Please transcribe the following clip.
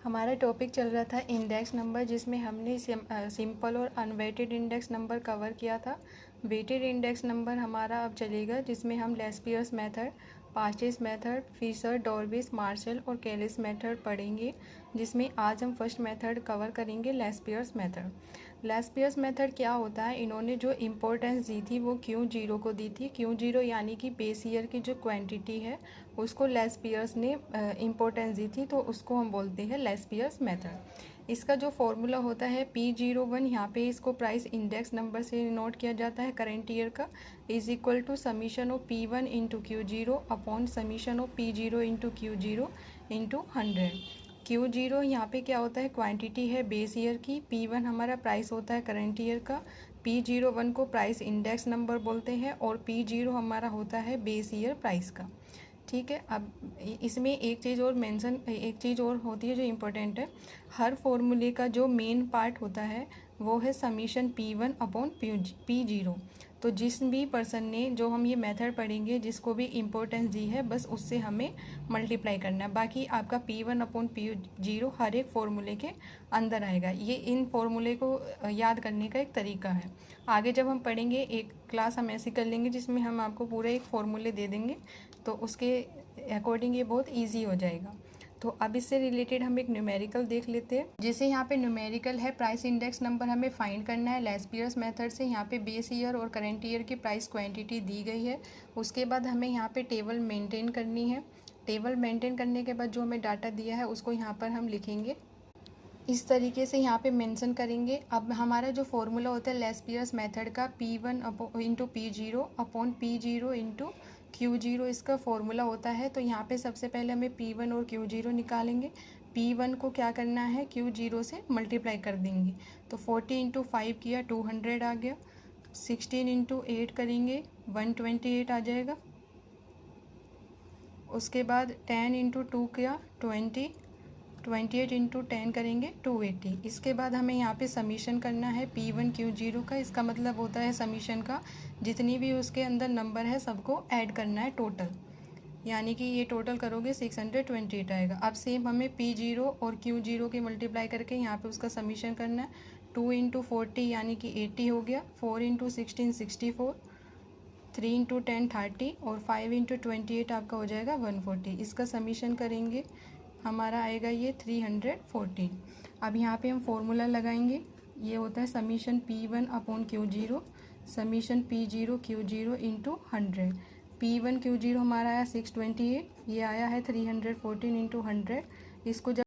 हमारा टॉपिक चल रहा था इंडेक्स नंबर, जिसमें हमने सिंपल और अनवेटेड इंडेक्स नंबर कवर किया था। वेटेड इंडेक्स नंबर हमारा अब चलेगा, जिसमें हम लेस्पियर्स मेथड, पार्चेस मेथड, फिशर, डॉर्बिस, मार्शल और कैलिस मेथड पढ़ेंगे, जिसमें आज हम फर्स्ट मेथड कवर करेंगे, लेस्पियर्स मेथड। लेस्पियर्स मेथड क्या होता है? इन्होंने जो इम्पोर्टेंस दी थी वो Q0 को दी थी। Q0 यानी कि बेस ईयर की जो क्वांटिटी है उसको लेस्पियर्स ने इम्पोर्टेंस दी थी, तो उसको हम बोलते हैं लेस्पियर्स मेथड। इसका जो फॉर्मूला होता है P01, यहाँ पे इसको प्राइस इंडेक्स नंबर से नोट किया जाता है करंट ईयर का, is equal to summation of P1 into Q0 upon summation of P0 into Q0 into 100। Q0 यहाँ पे क्या होता है? क्वांटिटी है बेस ईयर की। P1 हमारा प्राइस होता है करंट ईयर का। P01 को प्राइस इंडेक्स नंबर बोलते हैं और P0 हमारा होता है बेस ईयर प्राइस का। ठीक है। अब इसमें एक चीज़ और होती है जो इम्पोर्टेंट है। हर फॉर्मूले का जो मेन पार्ट होता है वो है समीशन P1 अपॉन P0। तो जिस भी पर्सन ने, जो हम ये मेथड पढ़ेंगे, जिसको भी इम्पोर्टेंस दी है, बस उससे हमें मल्टीप्लाई करना है। बाकी आपका P1 अपॉन P0 हर एक फॉर्मूले के अंदर आएगा। ये इन फॉर्मूले को याद करने का एक तरीका है। आगे जब हम पढ़ेंगे, एक क्लास हम ऐसी कर लेंगे जिसमें हम आपको पूरे एक फॉर्मूले दे देंगे, तो उसके अकॉर्डिंग ये बहुत ईजी हो जाएगा। तो अब इससे रिलेटेड हम एक न्यूमेरिकल देख लेते हैं। जैसे यहाँ पे न्यूमेरिकल है, प्राइस इंडेक्स नंबर हमें फाइंड करना है लेस्पियर्स मेथड से। यहाँ पे बेस ईयर और करंट ईयर की प्राइस क्वांटिटी दी गई है। उसके बाद हमें यहाँ पे टेबल मेंटेन करनी है। टेबल मेंटेन करने के बाद जो हमें डाटा दिया है उसको यहाँ पर हम लिखेंगे, इस तरीके से यहाँ पे मेंशन करेंगे। अब हमारा जो फॉर्मूला होता है लेस्पियर्स मेथड का, P1 into P0 upon P0 into Q0 इसका फॉर्मूला होता है। तो यहाँ पे सबसे पहले हमें P1 और Q0 निकालेंगे। P1 को क्या करना है? Q0 से मल्टीप्लाई कर देंगे। तो 40 इंटू 5 किया 200 आ गया। 16 इंटू 8 करेंगे 128 आ जाएगा। उसके बाद 10 इंटू 2 किया 20, 28 इंटू 10 करेंगे 280। इसके बाद हमें यहाँ पे समीशन करना है P1 Q0 का। इसका मतलब होता है समीशन का जितनी भी उसके अंदर नंबर है सबको ऐड करना है टोटल, यानी कि ये टोटल करोगे 628 आएगा। अब सेम हमें P0 और Q0 के मल्टीप्लाई करके यहाँ पे उसका समीशन करना है। 2 इंटू 40 यानी कि 80 हो गया। 4 इंटू 16 64, 3 इंटू 10 30 और 5 इंटू 28 आपका हो जाएगा 140। इसका समीशन करेंगे, हमारा आएगा ये 314। अब यहाँ पे हम फॉर्मूला लगाएंगे। ये होता है summation P1 upon Q0, summation P0 Q0 into 100। P1 Q0 हमारा आया 628, ये आया है 314 इंटू 100। इसको जब